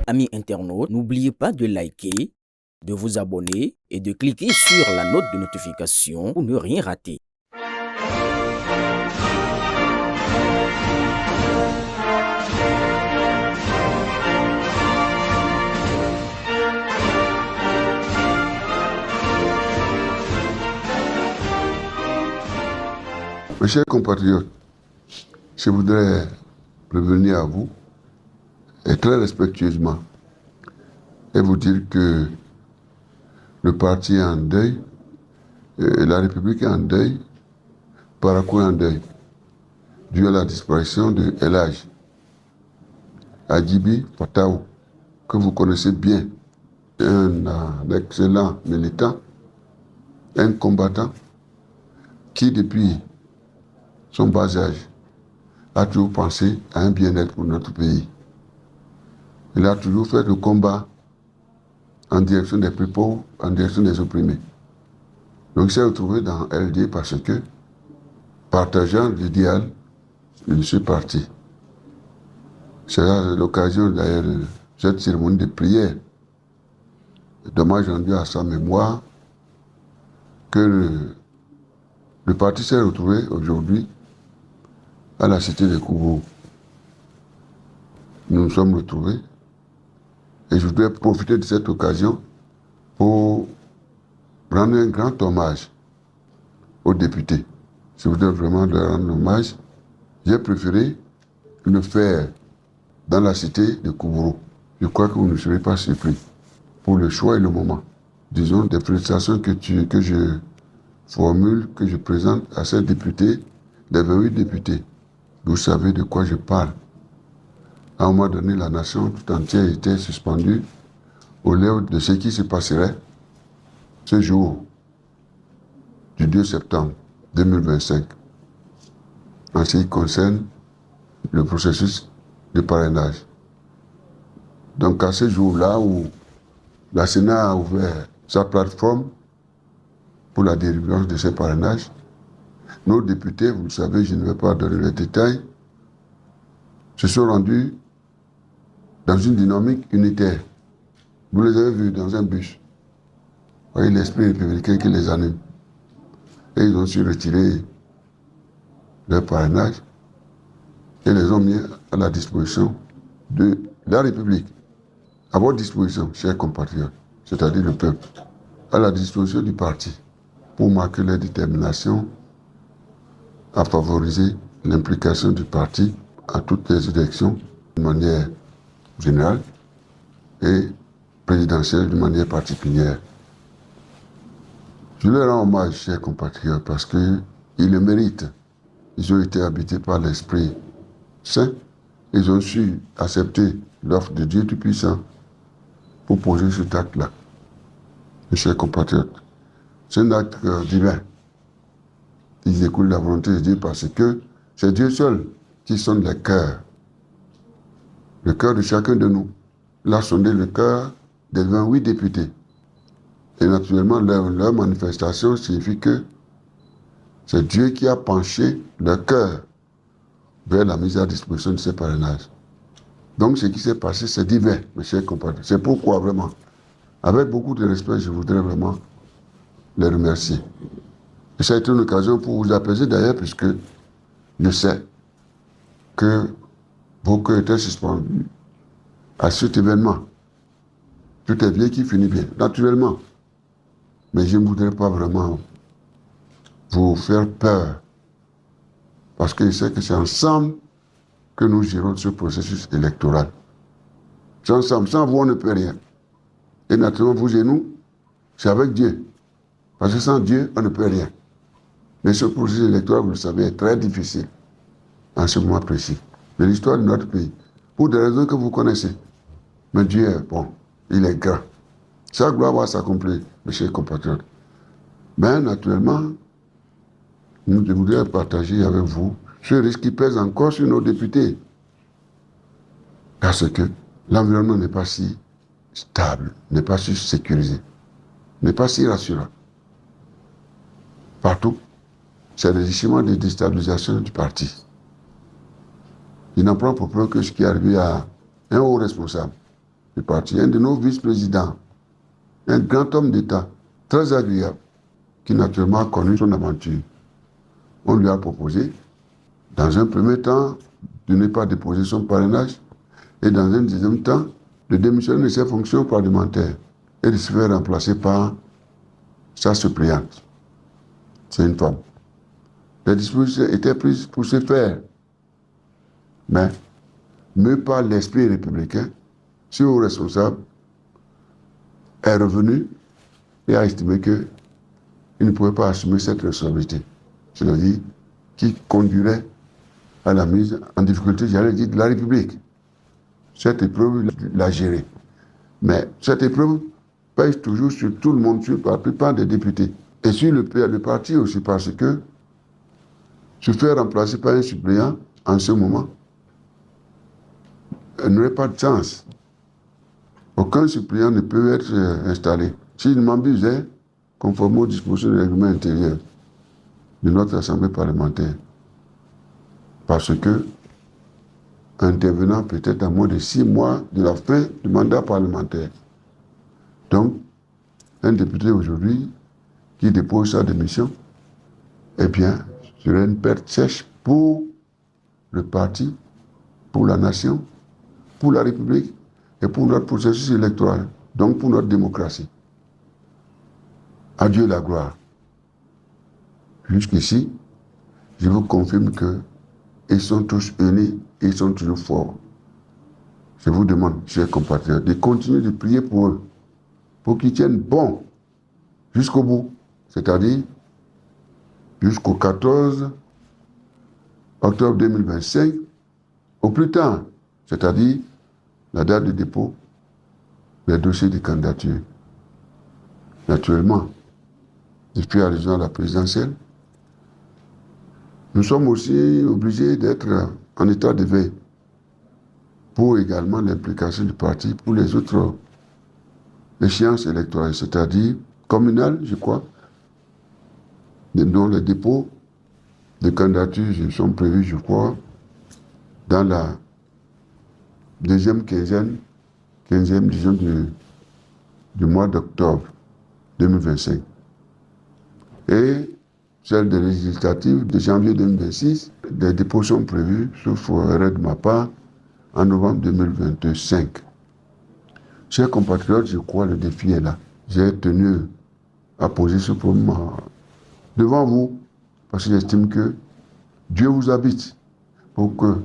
Amis internautes, n'oubliez pas de liker, de vous abonner et de cliquer sur la note de notification pour ne rien rater. Mes chers compatriotes, je voudrais revenir à vous et très respectueusement et vous dire que le parti est en deuil, et la République est en deuil, Parakou est en deuil, dû à la disparition de El Hadj Hadjibi Fataou, que vous connaissez bien, un excellent militant, un combattant qui depuis son bas âge a toujours pensé à un bien-être pour notre pays. Il a toujours fait le combat en direction des plus pauvres, en direction des opprimés. Donc il s'est retrouvé dans LD parce que, partageant l'idéal de ce parti. C'est l'occasion d'ailleurs de cette cérémonie de prière, d'hommage rendu à sa mémoire, que le parti s'est retrouvé aujourd'hui à la cité de Kourou. Nous nous sommes retrouvés et je voudrais profiter de cette occasion pour rendre un grand hommage aux députés. Je voudrais vraiment leur rendre hommage. J'ai préféré le faire dans la cité de Kourou. Je crois que vous ne serez pas surpris pour le choix et le moment. Disons des félicitations que je formule, que je présente à ces députés, les 28 députés. Vous savez de quoi je parle. À un moment donné, la nation tout entière était suspendue au lèvres de ce qui se passerait ce jour du 2 septembre 2025 en ce qui concerne le processus de parrainage. Donc à ce jour-là où la Sénat a ouvert sa plateforme pour la délivrance de ces parrainages, nos députés, vous le savez, je ne vais pas donner les détails, se sont rendus dans une dynamique unitaire. Vous les avez vus dans un bus. Vous voyez l'esprit républicain qui les anime. Et ils ont su retirer leur parrainage et les ont mis à la disposition de la République. À votre disposition, chers compatriotes, c'est-à-dire le peuple, à la disposition du parti, pour marquer leur détermination à favoriser l'implication du parti à toutes les élections de manière générale et présidentielle de manière particulière. Je leur rends hommage, chers compatriotes, parce qu'ils le méritent. Ils ont été habités par l'Esprit Saint. Ils ont su accepter l'offre de Dieu Tout-Puissant pour poser cet acte-là. Mes chers compatriotes, c'est un acte divin. Il découle de la volonté de Dieu parce que c'est Dieu seul qui sonde les cœurs. Le cœur de chacun de nous. Il a sondé le cœur des 28 députés. Et naturellement, leur manifestation signifie que c'est Dieu qui a penché leur cœur vers la mise à disposition de ces parrainages. Donc ce qui s'est passé, c'est divin, mes chers compatriotes. C'est pourquoi vraiment, avec beaucoup de respect, je voudrais vraiment les remercier. Et ça a été une occasion pour vous apaiser d'ailleurs, puisque je sais que vos cœurs étaient suspendus à cet événement. Tout est bien qui finit bien, naturellement. Mais je ne voudrais pas vraiment vous faire peur. Parce que je sais que c'est ensemble que nous gérons ce processus électoral. C'est ensemble. Sans vous, on ne peut rien. Et naturellement, vous et nous, c'est avec Dieu. Parce que sans Dieu, on ne peut rien. Mais ce processus électoral, vous le savez, est très difficile en ce moment précis. De l'histoire de notre pays. Pour des raisons que vous connaissez. Mais Dieu est bon. Il est grand. Sa gloire va s'accomplir, mes chers compatriotes. Mais naturellement, nous devrions partager avec vous ce risque qui pèse encore sur nos députés. Parce que l'environnement n'est pas si stable, n'est pas si sécurisé, n'est pas si rassurant. Partout, c'est le richement de déstabilisation du parti. Il n'en prend pour preuve que ce qui est arrivé à un haut responsable du parti, un de nos vice-présidents, un grand homme d'État, très agréable, qui naturellement a connu son aventure. On lui a proposé, dans un premier temps, de ne pas déposer son parrainage et dans un deuxième temps, de démissionner de ses fonctions parlementaires et de se faire remplacer par sa suppléante. C'est une femme. Les dispositions étaient prises pour ce faire. Mais, mieux par l'esprit républicain, ce haut responsable est revenu et a estimé qu'il ne pouvait pas assumer cette responsabilité. C'est-à-dire qui conduirait à la mise en difficulté, j'allais dire, de la République. Cette épreuve, il l'a gérée. Mais cette épreuve pèse toujours sur tout le monde, sur la plupart des députés. Et sur le parti aussi, parce que se faire remplacer par un suppléant en ce moment n'aurait pas de sens. Aucun suppléant ne peut être installé. S'il m'abusait, conformément aux dispositions du règlement intérieur de notre Assemblée parlementaire, parce que intervenant peut-être à moins de 6 mois de la fin du mandat parlementaire. Donc, un député aujourd'hui qui dépose sa démission, eh bien, serait une perte sèche pour le parti, pour la nation, pour la République et pour notre processus électoral, donc pour notre démocratie. Adieu la gloire. Jusqu'ici, je vous confirme qu'ils sont tous unis et ils sont toujours forts. Je vous demande, chers compatriotes, de continuer de prier pour eux, pour qu'ils tiennent bon jusqu'au bout, c'est-à-dire jusqu'au 14 octobre 2025, au plus tard, c'est-à-dire la date de dépôt des dossiers de candidature. Naturellement, je fais allusion à la présidentielle. Nous sommes aussi obligés d'être en état de veille pour également l'implication du parti pour les autres échéances électorales, c'est-à-dire communales, je crois, dont les dépôts de candidature sont prévus, je crois, dans la deuxième quinzième, disons, du mois d'octobre 2025. Et celle des législatives de janvier 2026, des dépôts sont prévus, sauf erreur de ma part, en novembre 2025. Chers compatriotes, je crois que le défi est là. J'ai tenu à poser ce problème devant vous, parce que j'estime que Dieu vous habite pour que,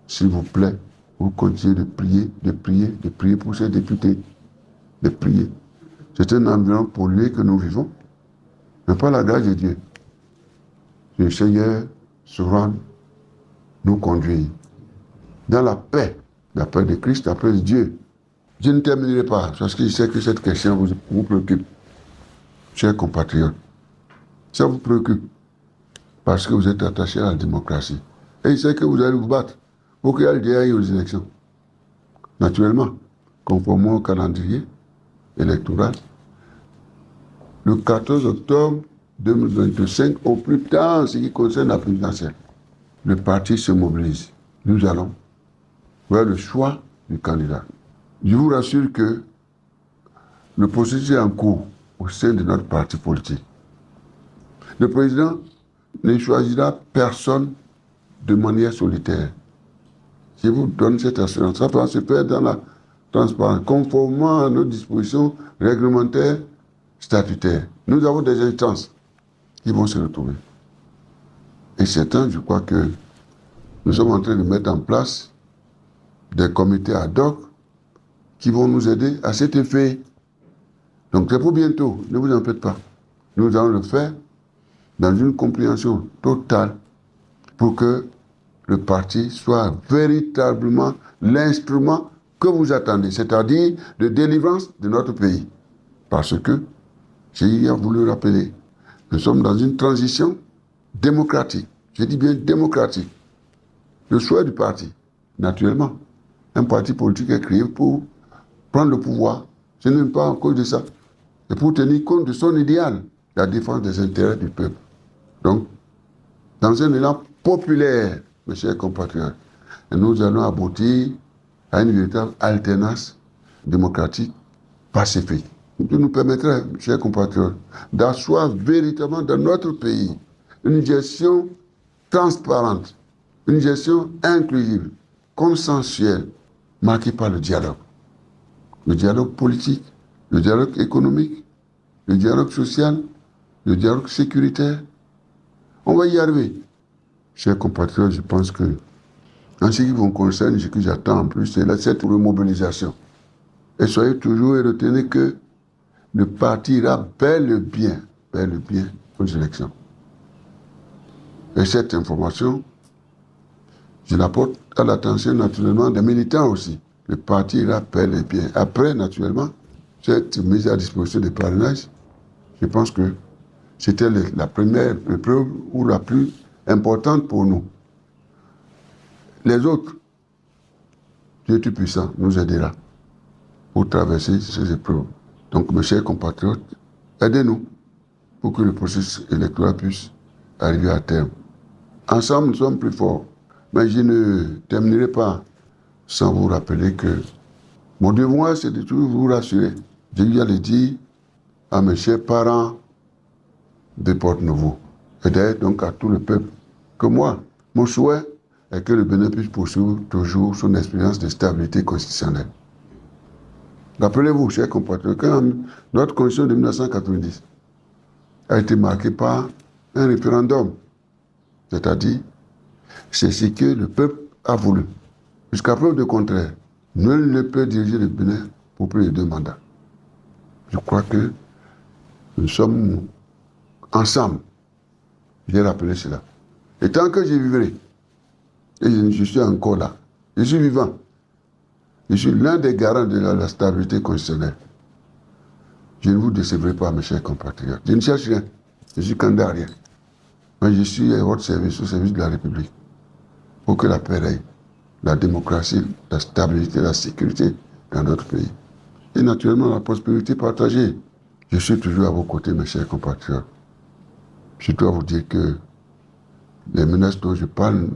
s'il vous plaît, vous continuez de prier pour ces députés, de prier. C'est un environnement pollué que nous vivons, mais pas la grâce de Dieu. Le Seigneur souverain nous conduit dans la paix de Christ, la paix de Dieu. Je ne terminerai pas, parce que je sais que cette question vous préoccupe, chers compatriotes. Ça vous préoccupe, parce que vous êtes attachés à la démocratie. Et je sais que vous allez vous battre pour qu'il y ait le DAI aux élections. Naturellement, conformément au calendrier électoral, le 14 octobre 2025, au plus tard en ce qui concerne la présidentielle, le parti se mobilise. Nous allons vers le choix du candidat. Je vous rassure que le processus est en cours au sein de notre parti politique. Le président ne choisira personne de manière solitaire. Je vous donne cette assurance. Ça va se faire dans la transparence, conformément à nos dispositions réglementaires, statutaires. Nous avons des instances qui vont se retrouver. Et certains, je crois que nous sommes en train de mettre en place des comités ad hoc qui vont nous aider à cet effet. Donc c'est pour bientôt, ne vous en faites pas. Nous allons le faire dans une compréhension totale pour que le parti soit véritablement l'instrument que vous attendez, c'est-à-dire de délivrance de notre pays. Parce que, j'ai voulu rappeler, nous sommes dans une transition démocratique. Je dis bien démocratique. Le souhait du parti, naturellement, un parti politique est créé pour prendre le pouvoir. Ce n'est pas en cause de ça. C'est pour tenir compte de son idéal, la défense des intérêts du peuple. Donc, dans un élan populaire, mes chers compatriotes, nous allons aboutir à une véritable alternance démocratique, pacifique. Qui nous permettrait, chers compatriotes, d'asseoir véritablement dans notre pays une gestion transparente, une gestion inclusive, consensuelle, marquée par le dialogue. Le dialogue politique, le dialogue économique, le dialogue social, le dialogue sécuritaire. On va y arriver. Chers compatriotes, je pense que, en ce qui vous concerne, ce que j'attends en plus, c'est cette remobilisation. Et soyez toujours et retenez que le parti ira bel et bien aux élections. Et cette information, je l'apporte à l'attention naturellement des militants aussi. Le parti ira bel et bien. Après, naturellement, cette mise à disposition des parrainages, je pense que c'était la première épreuve ou la plus importante pour nous. Les autres, Dieu Tout-Puissant nous aidera pour traverser ces épreuves. Donc, mes chers compatriotes, aidez-nous pour que le processus électoral puisse arriver à terme. Ensemble, nous sommes plus forts. Mais je ne terminerai pas sans vous rappeler que mon devoir, c'est de toujours vous rassurer. Je lui ai dit à mes chers parents de Porte-Nouveau, et d'ailleurs donc à tout le peuple, que moi, mon souhait est que le Bénin puisse poursuivre toujours son expérience de stabilité constitutionnelle. Rappelez-vous, chers compatriotes, quand notre constitution de 1990 a été marquée par un référendum, c'est-à-dire, c'est ce que le peuple a voulu. Jusqu'à preuve de contraire, nul ne peut diriger le Bénin pour plus de 2 mandats. Je crois que nous sommes ensemble. J'ai rappelé cela. Et tant que je vivrai, et je suis encore là, je suis vivant, je suis l'un des garants de la stabilité constitutionnelle. Je ne vous décevrai pas, mes chers compatriotes. Je ne cherche rien. Je suis candidat à rien. Mais je suis à votre service, au service de la République, pour que la paix règne, la démocratie, la stabilité, la sécurité dans notre pays. Et naturellement, la prospérité partagée. Je suis toujours à vos côtés, mes chers compatriotes. Je dois vous dire que les menaces dont je parle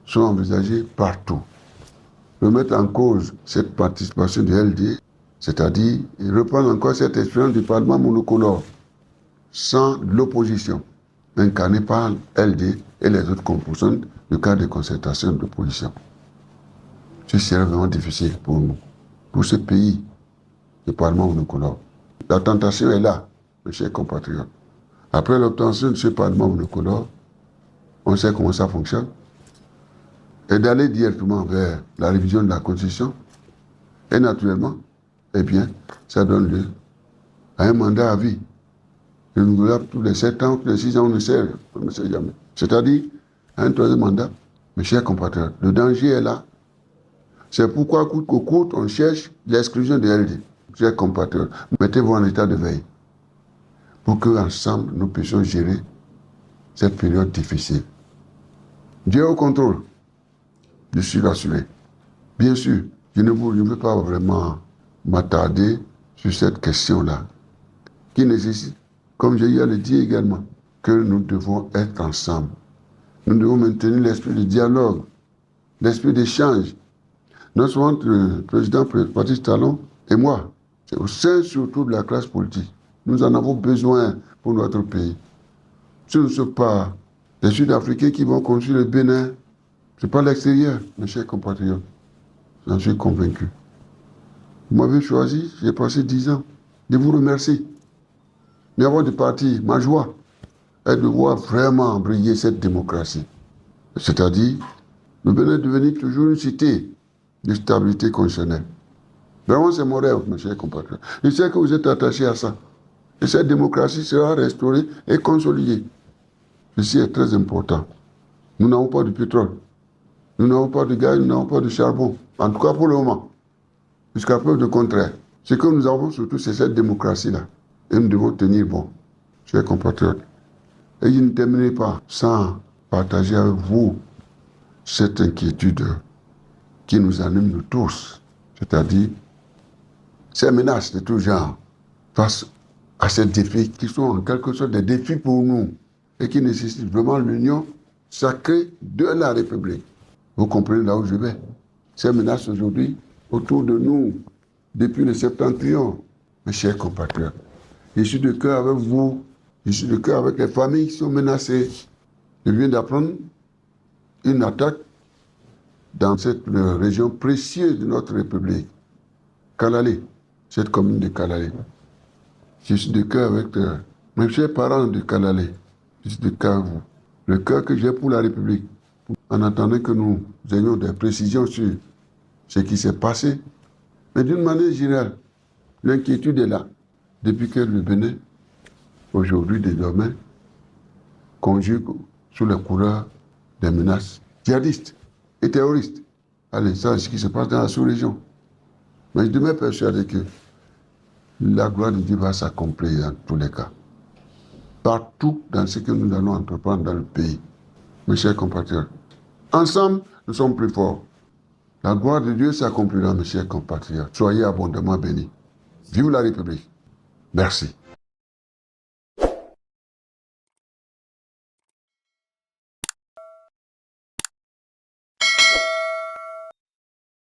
sont envisagées partout. Remettre en cause cette participation du LD, c'est-à-dire reprendre encore cette expérience du Parlement monocolore, sans l'opposition, incarnée par LD et les autres composantes du cadre de concertation de l'opposition. Ce serait vraiment difficile pour nous, pour ce pays, le Parlement monocolore. La tentation est là, mes chers compatriotes. Après l'obtention de ce Parlement monocolore, on sait comment ça fonctionne. Et d'aller directement vers la révision de la Constitution. Et naturellement, eh bien, ça donne lieu à un mandat à vie. Renouvelable tous les 7 ans, tous les 6 ans, on ne sait jamais. C'est-à-dire, un 3e mandat, mes chers compatriotes, le danger est là. C'est pourquoi, coûte que coûte, on cherche l'exclusion des LD. Chers compatriotes, mettez-vous en état de veille pour qu'ensemble, nous puissions gérer cette période difficile. Dieu au contrôle. Je suis rassuré. Bien sûr, je ne veux pas vraiment m'attarder sur cette question-là, qui nécessite, comme j'ai eu à le dire également, que nous devons être ensemble. Nous devons maintenir l'esprit de dialogue, l'esprit d'échange. Non seulement le président Patrice Talon et moi, c'est au sein surtout de la classe politique. Nous en avons besoin pour notre pays. Ce ne sont pas les Sud-Africains qui vont construire le Bénin. Ce n'est pas l'extérieur, mes chers compatriotes. J'en suis convaincu. Vous m'avez choisi, j'ai passé 10 ans. Je vous remercie. Mais avant de partir, ma joie est de voir vraiment briller cette démocratie. C'est-à-dire, le Bénin est devenu toujours une cité de stabilité constitutionnelle. Vraiment, c'est mon rêve, mes chers compatriotes. Je sais que vous êtes attachés à ça. Et cette démocratie sera restaurée et consolidée. Ceci est très important. Nous n'avons pas de pétrole. Nous n'avons pas de gaz, nous n'avons pas de charbon. En tout cas pour le moment. Jusqu'à preuve de contraire. Ce que nous avons surtout, c'est cette démocratie-là. Et nous devons tenir bon, chers compatriotes. Et je ne terminerai pas sans partager avec vous cette inquiétude qui nous anime nous tous. C'est-à-dire ces menaces de tout genre face à ces défis qui sont en quelque sorte des défis pour nous et qui nécessitent vraiment l'union sacrée de la République. Vous comprenez là où je vais. Ces menaces aujourd'hui autour de nous depuis le septentrion, mes chers compatriotes. Je suis de cœur avec vous, je suis de cœur avec les familles qui sont menacées. Je viens d'apprendre une attaque dans cette région précieuse de notre République, Kalalé, cette commune de Kalalé. Je suis de cœur avec mes chers parents de Kalalé. Je suis de cœur avec vous. Le cœur que j'ai pour la République, en attendant que nous ayons des précisions sur ce qui s'est passé. Mais d'une manière générale, l'inquiétude est là. Depuis que le Bénin, aujourd'hui, désormais, conjugue sous les couleurs des menaces djihadistes et terroristes. À l'instant, ce qui se passe dans la sous-région. Mais je demeure persuadé que la gloire de Dieu va s'accomplir dans tous les cas. Partout dans ce que nous allons entreprendre dans le pays. Mes chers compatriotes, ensemble, nous sommes plus forts. La gloire de Dieu s'accomplira, mes chers compatriotes. Soyez abondamment bénis. Vive la République. Merci.